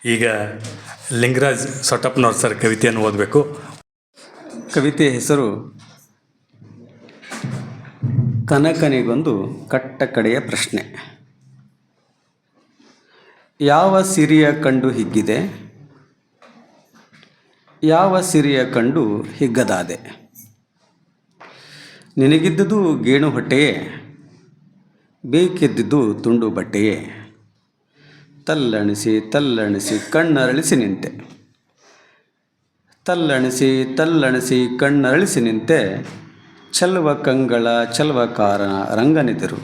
ಈಗ ಲಿಂಗರಾಜ್ ಸೊಟ್ಟಪ್ಪನವ್ರ ಸರ್ ಕವಿತೆಯನ್ನು ಓದಬೇಕು. ಕವಿತೆ ಹೆಸರು ಕನಕನಿಗೊಂದು ಕಟ್ಟ ಕಡೆಯ ಪ್ರಶ್ನೆ. ಯಾವ ಸಿರಿಯ ಕಂಡು ಹಿಗ್ಗಿದೆ, ಯಾವ ಸಿರಿಯ ಕಂಡು ಹಿಗ್ಗದಾದೆ. ನಿನಗಿದ್ದುದು ಗೇಣು ಹೊಟ್ಟೆಯೇ, ಬೇಕಿದ್ದುದು ತುಂಡು ಬಟ್ಟೆಯೇ. ತಲ್ಲಣಿಸಿ ತಲ್ಲಣಿಸಿ ಕಣ್ಣರಳಿಸಿ ನಿಂತೆ, ತಲ್ಲಣಿಸಿ ತಲ್ಲಣಿಸಿ ಕಣ್ಣರಳಿಸಿ ನಿಂತೆ. ಚೆಲ್ವ ಕಂಗಳ ಚೆಲ್ವಕಾರ ರಂಗನೆದುರು,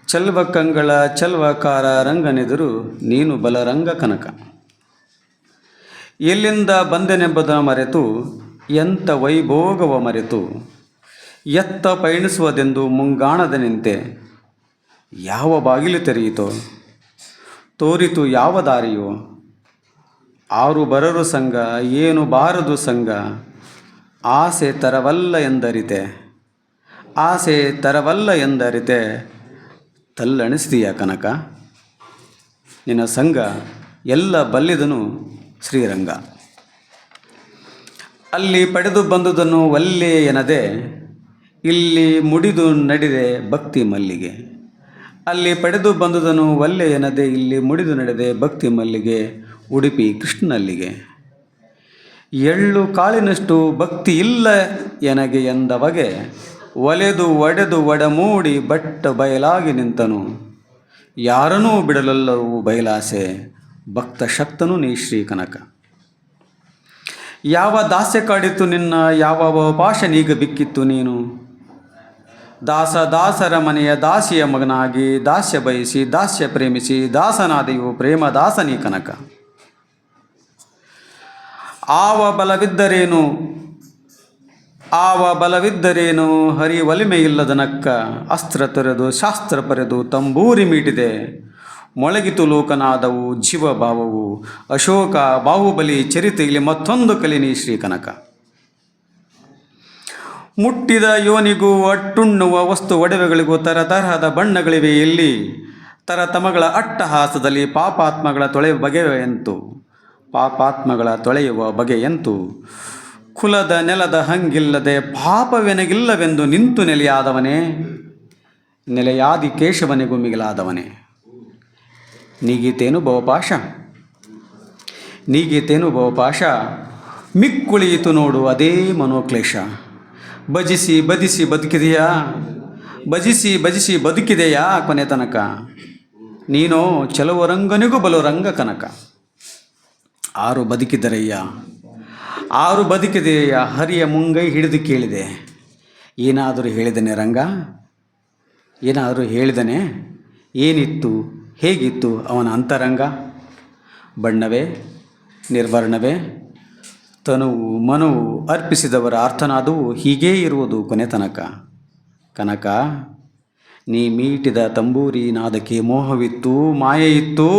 ಚೆಲ್ವ ಕಂಗಳ ಚೆಲ್ವಕಾರ ರಂಗನೆದುರು. ನೀನು ಬಲರಂಗ ಕನಕ. ಎಲ್ಲಿಂದ ಬಂದೆನೆಂಬುದನ್ನು ಮರೆತು, ಎಂಥ ವೈಭೋಗವ ಮರೆತು, ಎತ್ತ ಪಯಣಿಸುವುದೆಂದು ಮುಂಗಾಣದ ನಿಂತೆ. ಯಾವ ಬಾಗಿಲು ತೆರೆಯಿತೋ, ತೋರಿತು ಯಾವ ದಾರಿಯೋ. ಆರು ಬರರು ಸಂಗ, ಏನು ಬಾರದು ಸಂಗ. ಆಸೆ ತರವಲ್ಲ ಎಂದರಿತೆ, ಆಸೆ ತರವಲ್ಲ ಎಂದರಿತೆ. ತಲ್ಲಣಿಸಿದೆಯ ಕನಕ, ನಿನ್ನ ಸಂಗ ಎಲ್ಲ ಬಲ್ಲಿದನು ಶ್ರೀರಂಗ. ಅಲ್ಲಿ ಪಡೆದು ಬಂದುದನ್ನು ಒಲ್ಲೆ ಎನದೆ, ಇಲ್ಲಿ ಮುಡಿದು ನಡೆದೆ ಭಕ್ತಿ ಮಲ್ಲಿಗೆ. ಅಲ್ಲಿ ಪಡೆದು ಬಂದುದನ್ನು ಒಲ್ಲೆ ಎನದೆ, ಇಲ್ಲಿ ಮುಡಿದು ನಡೆದೆ ಭಕ್ತಿ ಮಲ್ಲಿಗೆ. ಉಡುಪಿ ಕೃಷ್ಣನಲ್ಲಿಗೆ ಎಳ್ಳು ಕಾಳಿನಷ್ಟು ಭಕ್ತಿ ಇಲ್ಲ ಎನಗೆ ಎಂದವಗೆ. ಒಲೆದು ಒಡೆದು ಒಡಮೂಡಿ ಬಟ್ಟ ಬಯಲಾಗಿ ನಿಂತನು. ಯಾರನ್ನೂ ಬಿಡಲಲ್ಲವು ಬಯಲಾಸೆ, ಭಕ್ತ ಶಕ್ತನು ನೀ ಶ್ರೀಕನಕ. ಯಾವ ದಾಸ್ಯ ಕಾಡಿತ್ತು ನಿನ್ನ, ಯಾವ ಉಪಾಶ ನೀಗ ಬಿಕ್ಕಿತ್ತು ನೀನು. ದಾಸರ ಮನೆಯ ದಾಸಿಯ ಮಗನಾಗಿ, ದಾಸ್ಯ ಬಯಸಿ ದಾಸ್ಯ ಪ್ರೇಮಿಸಿ ದಾಸನಾದೆಯು ಪ್ರೇಮ ದಾಸನೀ ಕನಕ. ಆವ ಬಲವಿದ್ದರೇನು, ಆವ ಬಲವಿದ್ದರೇನು, ಹರಿ ಒಲಿಮೆ ಇಲ್ಲದ ನಕ್ಕ. ಅಸ್ತ್ರ ತೊರೆದು ಶಾಸ್ತ್ರ ಪರೆದು ತಂಬೂರಿ ಮೀಟಿದೆ. ಮೊಳಗಿತು ಲೋಕನಾದವು ಜೀವಭಾವವು. ಅಶೋಕ ಬಾಹುಬಲಿ ಚರಿತೆಯಲ್ಲಿ ಮತ್ತೊಂದು ಕಲಿನಿ ಶ್ರೀಕನಕ. ಮುಟ್ಟಿದ ಯೋನಿಗೂ ಅಟ್ಟುಣ್ಣುವ ವಸ್ತು ಒಡವೆಗಳಿಗೂ ತರತರಹದ ಬಣ್ಣಗಳಿವೆ ಇಲ್ಲಿ. ತರತಮಗಳ ಅಟ್ಟಹಾಸದಲ್ಲಿ ಪಾಪಾತ್ಮಗಳ ತೊಳೆಯುವ ಬಗೆಯಂತು, ಪಾಪಾತ್ಮಗಳ ತೊಳೆಯುವ ಬಗೆಯಂತು. ಕುಲದ ನೆಲದ ಹಂಗಿಲ್ಲದೆ ಪಾಪವೆನಗಿಲ್ಲವೆಂದು ನಿಂತು ನೆಲೆಯಾದವನೇ, ನೆಲೆಯಾದಿ ಕೇಶವನಿಗೂ ಮಿಗಿಲಾದವನೇ. ನೀಗೀತೇನು ಭವಪಾಶ, ನೀಗೀತೇನು ಭವಪಾಶ. ಮಿಕ್ಕುಳಿಯಿತು ನೋಡು ಅದೇ ಮನೋಕ್ಲೇಶ. ಭಜಿಸಿ ಬದಿಸಿ ಬದುಕಿದೆಯಾ, ಭಜಿಸಿ ಭಜಿಸಿ ಬದುಕಿದೆಯಾ ಕೊನೆ ತನಕ. ನೀನೋ ಚೆಲುವ ರಂಗನಿಗೂ ಬಲು ರಂಗ ಕನಕ. ಆರು ಬದುಕಿದರಯ್ಯ, ಆರು ಬದುಕಿದೆಯ. ಹರಿಯ ಮುಂಗೈ ಹಿಡಿದು ಕೇಳಿದೆ, ಏನಾದರೂ ಹೇಳಿದನೆ ರಂಗ, ಏನಾದರೂ ಹೇಳಿದನೆ. ಏನಿತ್ತು ಹೇಗಿತ್ತು ಅವನ ಅಂತರಂಗ. ಬಣ್ಣವೇ ನಿರ್ವರ್ಣವೇ, ತನುವು ಮನವು ಅರ್ಪಿಸಿದವರ ಅರ್ಥನಾದವು ಹೀಗೇ ಇರುವುದು ಕೊನೆ ತನಕ. ಕನಕ, ನೀ ಮೀಟಿದ ತಂಬೂರಿ ನಾದಕ್ಕೆ ಮೋಹವಿತ್ತು, ಮಾಯೆಯಿತ್ತು.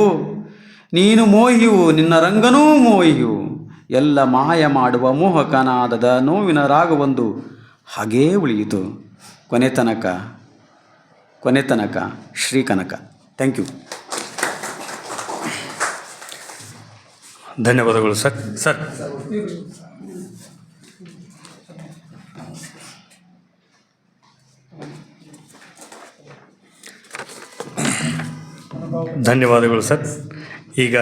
ನೀನು ಮೋಹಿಯು, ನಿನ್ನ ರಂಗನೂ ಮೋಹಿಯು. ಎಲ್ಲ ಮಾಯ ಮಾಡುವ ಮೋಹಕನಾದದ ನೋವಿನ ರಾಗವೊಂದು ಹಾಗೇ ಉಳಿಯಿತು ಕೊನೆ ತನಕ, ಕೊನೆ ತನಕ ಶ್ರೀಕನಕ. Thank you. ಧನ್ಯವಾದಗಳು ಸರ್. ಸರ್ ಧನ್ಯವಾದಗಳು ಸರ್. ಈಗ